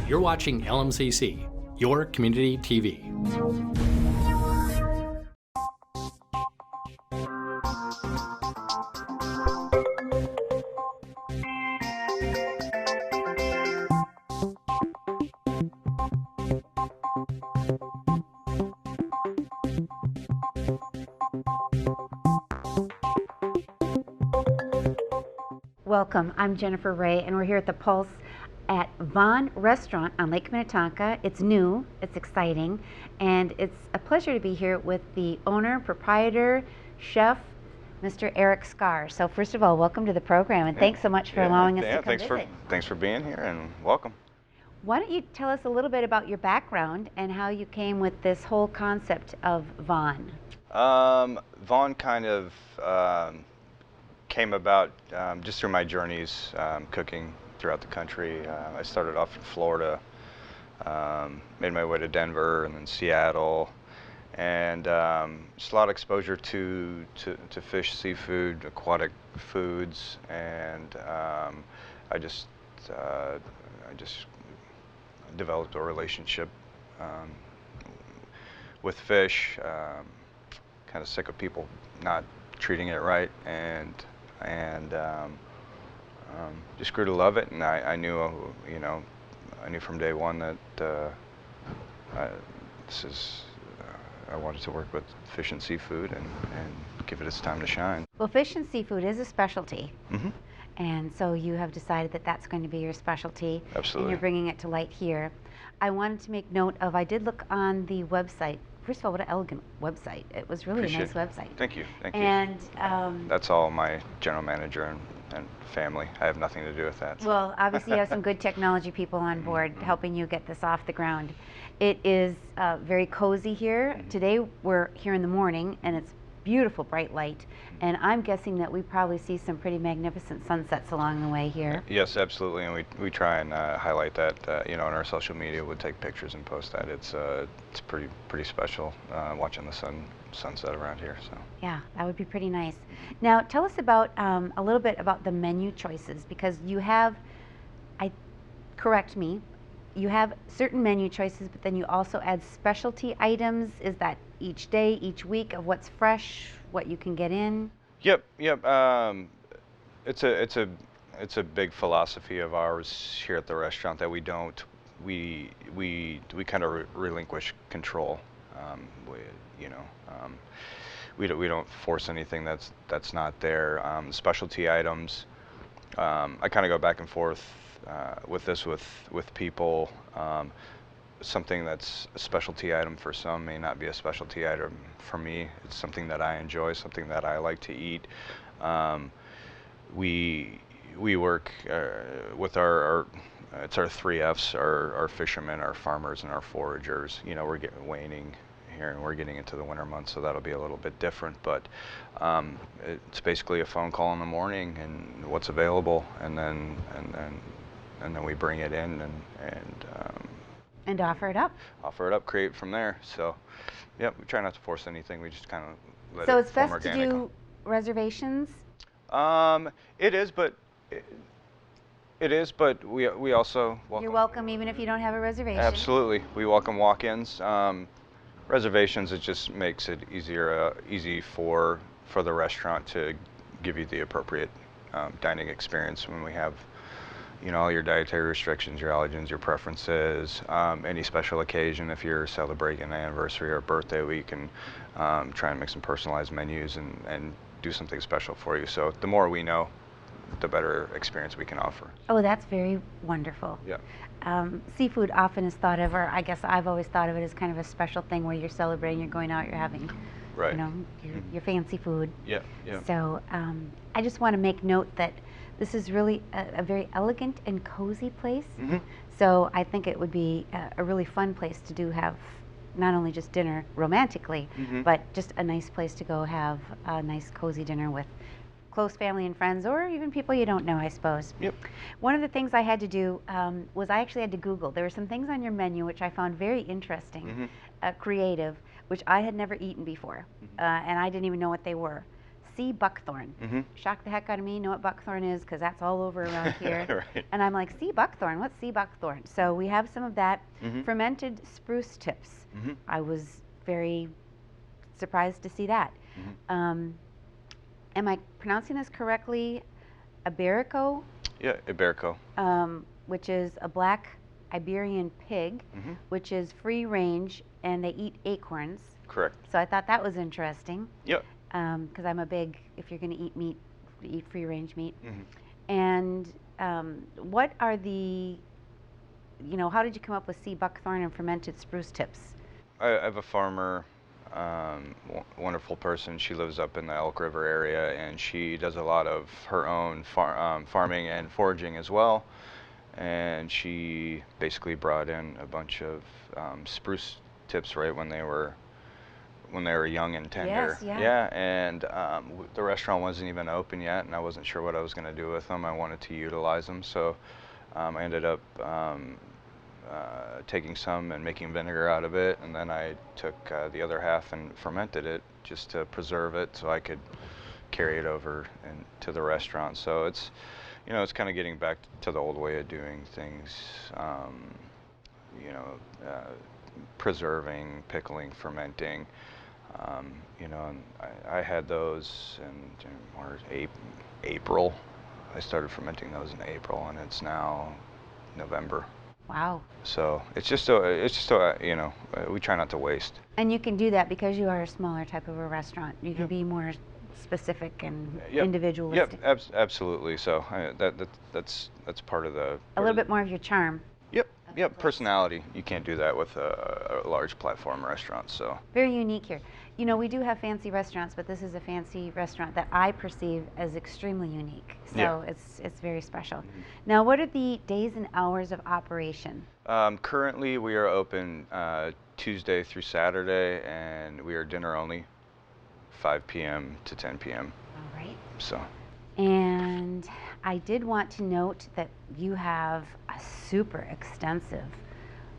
You're watching LMCC, your community TV. Welcome, I'm Jennifer Ray, and we're here at the Pulse at Vann Restaurant on Lake Minnetonka. It's new, it's exciting, and it's a pleasure to be here with the owner, proprietor, chef, Mr. Erik Skaar. So first of all, welcome to the program, and thanks so much for allowing us to come visit. Thanks for being here, and welcome. Why don't you tell us a little bit about your background and how you came with this whole concept of Vann? Vann kind of came about just through my journeys cooking throughout the country. I started off in Florida, made my way to Denver and then Seattle, and just a lot of exposure to fish, seafood, aquatic foods, and I just developed a relationship with fish. Kind of sick of people not treating it right, and just grew to love it. And I knew, I knew from day one that I wanted to work with fish and seafood and give it its time to shine. Well, fish and seafood is a specialty. Mm-hmm. And so you have decided that that's going to be your specialty. Absolutely. And you're bringing it to light here. I wanted to make note of, I did look on the website. First of all, what an elegant website. It was really a nice website. Thank you. Thank you. And that's all my general manager and family. I have nothing to do with that. Well, obviously you have some good technology people on board helping you get this off the ground. It is very cozy here. Today we're here in the morning and it's beautiful bright light, and I'm guessing that we probably see some pretty magnificent sunsets along the way here. Yes, absolutely, and we try and highlight that. On our social media, we'll take pictures and post that. It's pretty special watching the sunset around here. So yeah, that would be pretty nice. Now tell us about a little bit about the menu choices, because you have, correct me, you have certain menu choices, but then you also add specialty items. Is that each day, each week of what's fresh, what you can get in? Yep. It's a big philosophy of ours here at the restaurant that we kind of relinquish control. We don't force anything that's not there. Specialty items. I kind of go back and forth with this with people. Something that's a specialty item for some may not be a specialty item for me. It's something that I enjoy, something that I like to eat. We work with it's our 3Fs, our fishermen, our farmers, and our foragers. We're getting waning here, and we're getting into the winter months, so that'll be a little bit different. But it's basically a phone call in the morning and what's available, and then we bring it in and offer it up. Create from there. So, yeah, we try not to force anything. We just kind of let so it it's best organic. to do reservations? It is, but we also welcome. You're welcome even if you don't have a reservation. Absolutely, we welcome walk-ins. Reservations, it just makes it easy for the restaurant to give you the appropriate dining experience when we have all your dietary restrictions, your allergens, your preferences, any special occasion. If you're celebrating an anniversary or birthday, we can try and make some personalized menus and do something special for you. So the more we know, the better experience we can offer. Oh, that's very wonderful. Yeah. Seafood often is thought of, or I guess I've always thought of it as kind of a special thing where you're celebrating, you're going out, you're having, right. Your fancy food. Yeah. So I just want to make note that this is really a very elegant and cozy place. Mm-hmm. So I think it would be a really fun place to have not only just dinner romantically, but just a nice place to go have a nice cozy dinner with close family and friends, or even people you don't know, I suppose. Yep. One of the things I had to do was I actually had to Google. There were some things on your menu which I found very interesting, creative, which I had never eaten before, and I didn't even know what they were. sea buckthorn. Shocked the heck out of me. Know what buckthorn is because that's all over around here. Right. And I'm like, sea buckthorn? What's sea buckthorn? So we have some of that. Fermented spruce tips. I was very surprised to see that. Am I pronouncing this correctly? Iberico? Yeah, Iberico. Which is a black Iberian pig, which is free range, and they eat acorns. Correct. So I thought that was interesting. Yep. Because I'm a big, if you're going to eat meat, eat free range meat. And what are the, how did you come up with sea buckthorn and fermented spruce tips? I have a farmer, wonderful person. She lives up in the Elk River area, and she does a lot of her own farming and foraging as well. And she basically brought in a bunch of spruce tips right when they were young and tender. Yes, yeah. Yeah, and the restaurant wasn't even open yet, and I wasn't sure what I was going to do with them. I wanted to utilize them, so I ended up taking some and making vinegar out of it, and then I took the other half and fermented it just to preserve it so I could carry it over to the restaurant. So it's it's kind of getting back to the old way of doing things, preserving, pickling, fermenting. And I had those in April. I started fermenting those in April, and it's now November. Wow. So it's just we try not to waste. And you can do that because you are a smaller type of a restaurant. You can be more specific and individualistic. Yep, absolutely. So that's part of the. A little bit more of your charm. Yep, personality. You can't do that with a large platform restaurant. So very unique here. We do have fancy restaurants, but this is a fancy restaurant that I perceive as extremely unique. So it's very special. Now, what are the days and hours of operation? Currently, we are open Tuesday through Saturday, and we are dinner only, 5 p.m. to 10 p.m. All right. So. And I did want to note that you have a super extensive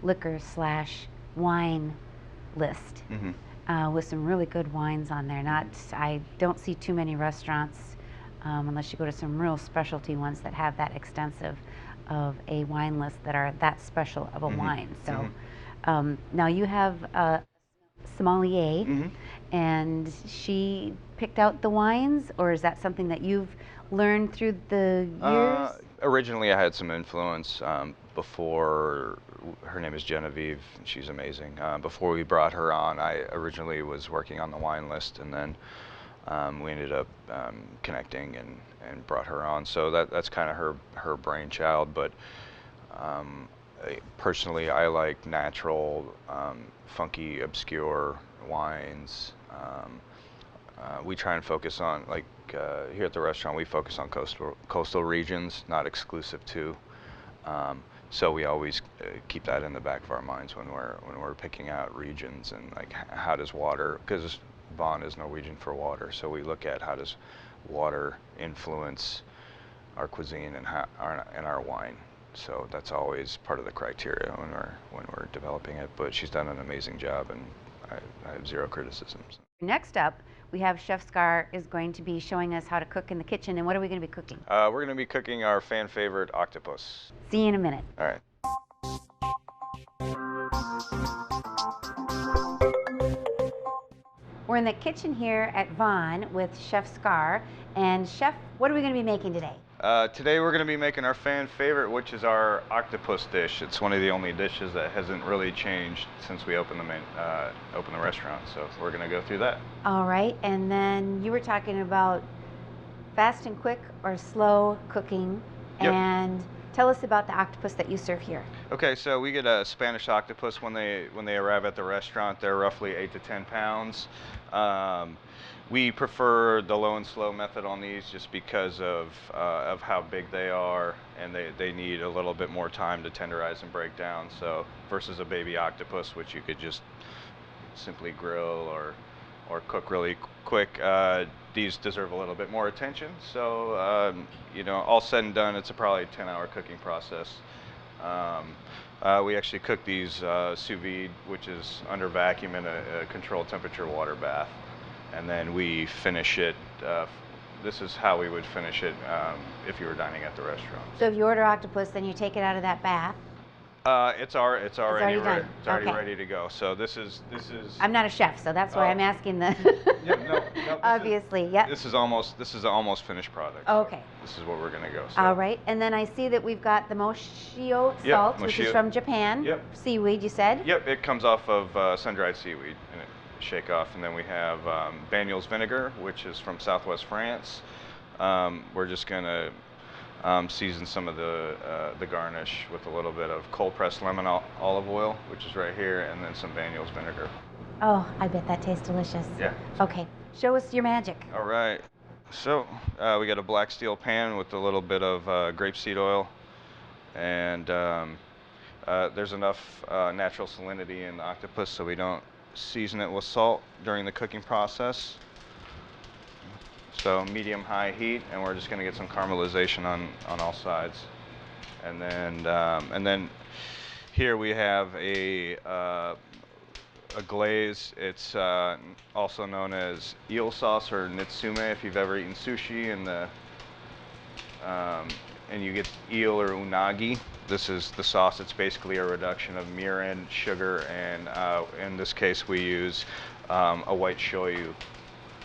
liquor/wine list with some really good wines on there. I don't see too many restaurants unless you go to some real specialty ones that have that extensive of a wine list that are that special of a wine. So now you have a sommelier, and she picked out the wines, or is that something that you've learned through the years? Originally, I had some influence before. Her name is Genevieve. She's amazing. Before we brought her on, I originally was working on the wine list, and then we ended up connecting and brought her on. So that's kind of her brainchild. But personally, I like natural, funky, obscure wines. We try and focus on, here at the restaurant, we focus on coastal regions, not exclusive to. So we always keep that in the back of our minds when we're picking out regions, and how does water, because Vann is Norwegian for water, so we look at how does water influence our cuisine and our wine. So that's always part of the criteria when we're developing it. But she's done an amazing job, and I have zero criticisms. Next up, we have Chef Skaar is going to be showing us how to cook in the kitchen. And what are we going to be cooking? We're going to be cooking our fan favorite octopus. See you in a minute. All right. We're in the kitchen here at Vann with Chef Skaar. And Chef, what are we going to be making today? Today we're going to be making our fan favorite, which is our octopus dish. It's one of the only dishes that hasn't really changed since we opened the restaurant. So we're going to go through that. All right, and then you were talking about fast and quick or slow cooking. Yep. And tell us about the octopus that you serve here. Okay, so we get a Spanish octopus when they arrive at the restaurant. They're roughly 8 to 10 pounds. We prefer the low and slow method on these just because of how big they are, and they need a little bit more time to tenderize and break down. So versus a baby octopus, which you could just simply grill or cook really quick, these deserve a little bit more attention. So all said and done, it's probably a 10-hour cooking process. We actually cook these sous vide, which is under vacuum in a controlled temperature water bath. And then we finish it this is how we would finish it if you were dining at the restaurant. So if you order octopus, then you take it out of that bath. It's already done. It's already Okay. ready to go. So this is. I'm not a chef, so that's why I'm asking the. No, Obviously, yeah. This is almost finished product. Okay. So this is what we're gonna go. So. All right, and then I see that we've got the moshio Yep, salt, which is moshio. from Japan. Yep. Seaweed, you said. Yep, it comes off of sun-dried seaweed and it shake off, and then we have Banyuls vinegar, which is from Southwest France. We're just gonna season some of the garnish with a little bit of cold-pressed lemon olive oil, which is right here, and then some Banyuls vinegar. Oh, I bet that tastes delicious. Yeah. Okay, show us your magic. All right. So we got a black steel pan with a little bit of grapeseed oil, and there's enough natural salinity in the octopus so we don't season it with salt during the cooking process. So medium-high heat, and we're just going to get some caramelization on all sides. And then here we have a glaze. It's also known as eel sauce or nitsume if you've ever eaten sushi and you get eel or unagi. This is the sauce. It's basically a reduction of mirin, sugar, and in this case we use a white shoyu,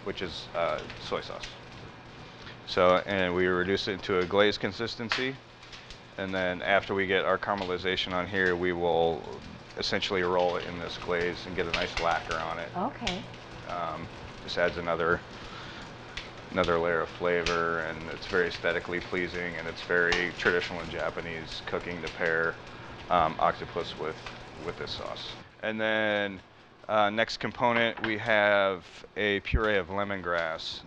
which is soy sauce. So, and we reduce it to a glaze consistency, and then after we get our caramelization on here, we will essentially roll it in this glaze and get a nice lacquer on it. Okay. This adds another layer of flavor, and it's very aesthetically pleasing, and it's very traditional in Japanese cooking to pair octopus with this sauce. And then next component, we have a puree of lemongrass.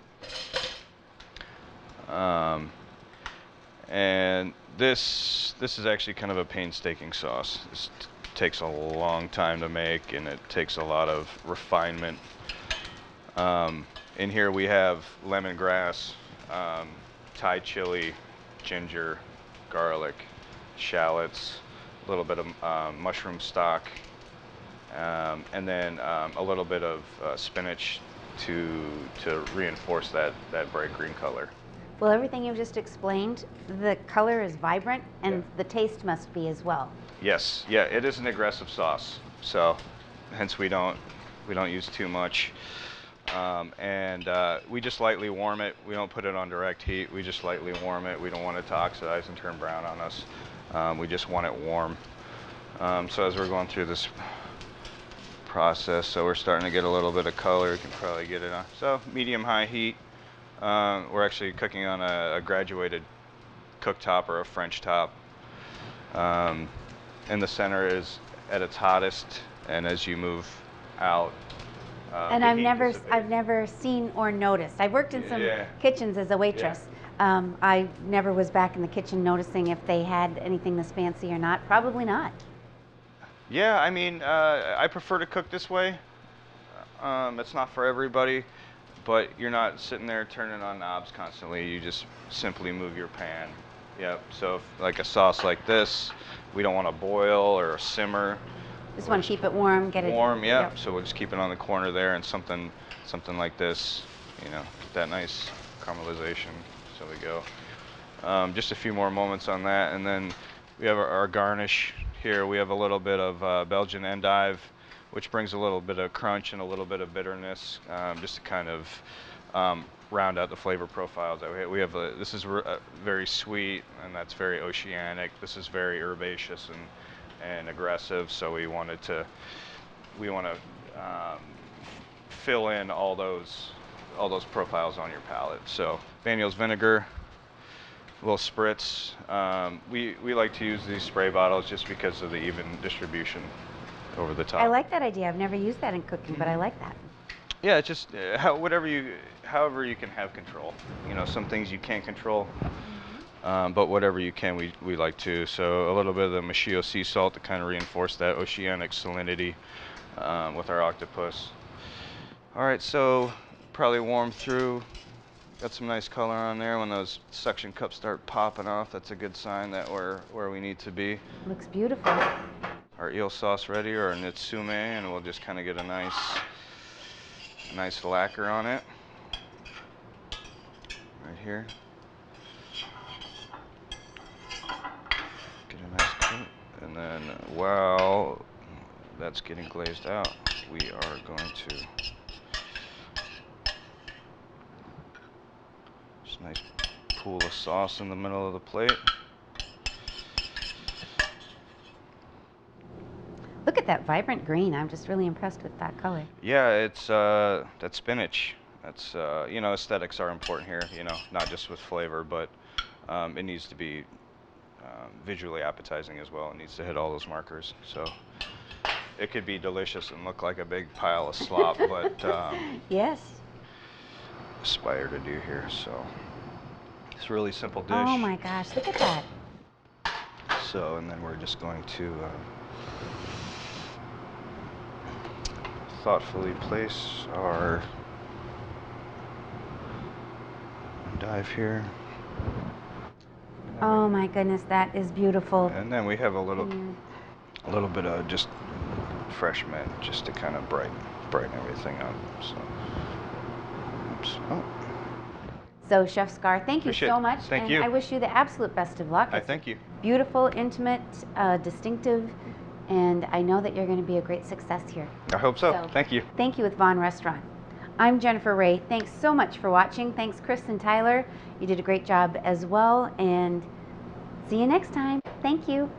And this is actually kind of a painstaking sauce. This takes a long time to make, and it takes a lot of refinement. In here we have lemongrass, Thai chili, ginger, garlic, shallots, a little bit of mushroom stock, and then a little bit of spinach to reinforce that bright green color. Well, everything you've just explained, the color is vibrant, and Yeah. the taste must be as well. Yes, yeah, it is an aggressive sauce, so hence we don't use too much. We just lightly warm it. We don't put it on direct heat. We just lightly warm it. We don't want it to oxidize and turn brown on us. We just want it warm. So as we're going through this process, so we're starting to get a little bit of color. You can probably get it on. So medium-high heat. We're actually cooking on a graduated cooktop or a French top. In the center is at its hottest, and as you move out, And the I've heat never dissipates. seen or noticed. I've worked in some Yeah. kitchens as a waitress. I never was back in the kitchen noticing if they had anything this fancy or not. Probably not. Yeah, I mean, I prefer to cook this way. It's not for everybody, but you're not sitting there turning on knobs constantly. You just simply move your pan. Yep. So, like a sauce like this, we don't want to boil or simmer. Just want to keep it warm, get it Warm, yeah. Yep. So we'll just keep it on the corner there, and something like this, you know, get that nice caramelization. So we go. Just a few more moments on that, and then we have our garnish here. We have a little bit of Belgian endive, which brings a little bit of crunch and a little bit of bitterness, just to kind of round out the flavor profiles that we have. This is very sweet, and that's very oceanic. This is very herbaceous and aggressive. So we want to fill in all those profiles on your palate. So Banyuls vinegar, a little spritz. We like to use these spray bottles just because of the even distribution over the top. I like that idea. I've never used that in cooking, but I like that. Yeah, it's just however you can have control. You know, some things you can't control, but whatever you can, we like to. So a little bit of the moshio sea salt to kind of reinforce that oceanic salinity with our octopus. All right, so probably warm through. Got some nice color on there. When those suction cups start popping off, that's a good sign that we're where we need to be. Looks beautiful. Our eel sauce ready, or our nitsume, and we'll just kind of get a nice lacquer on it. here. Get a nice coat. And then while that's getting glazed out, we are going to just nice pool of sauce in the middle of the plate. Look at that vibrant green. I'm just really impressed with that color. Yeah, it's that spinach. That's you know, aesthetics are important here. You know, not just with flavor, but it needs to be visually appetizing as well. It needs to hit all those markers. So it could be delicious and look like a big pile of slop, but yes. aspire to do here. So it's a really simple dish. Oh my gosh, look at that. So, and then we're just going to thoughtfully place our endive here. Oh my goodness, that is beautiful. And then we have a little bit of just fresh mint, just to kind of brighten everything up. So, oops. Oh. So Chef Skaar, thank you so much. Thank you. I wish you the absolute best of luck. I thank you. Beautiful, intimate, distinctive, and I know that you're going to be a great success here. I hope so. Thank you. Thank you with Vann Restaurant. I'm Jennifer Ray. Thanks so much for watching. Thanks, Chris and Tyler. You did a great job as well, and see you next time. Thank you.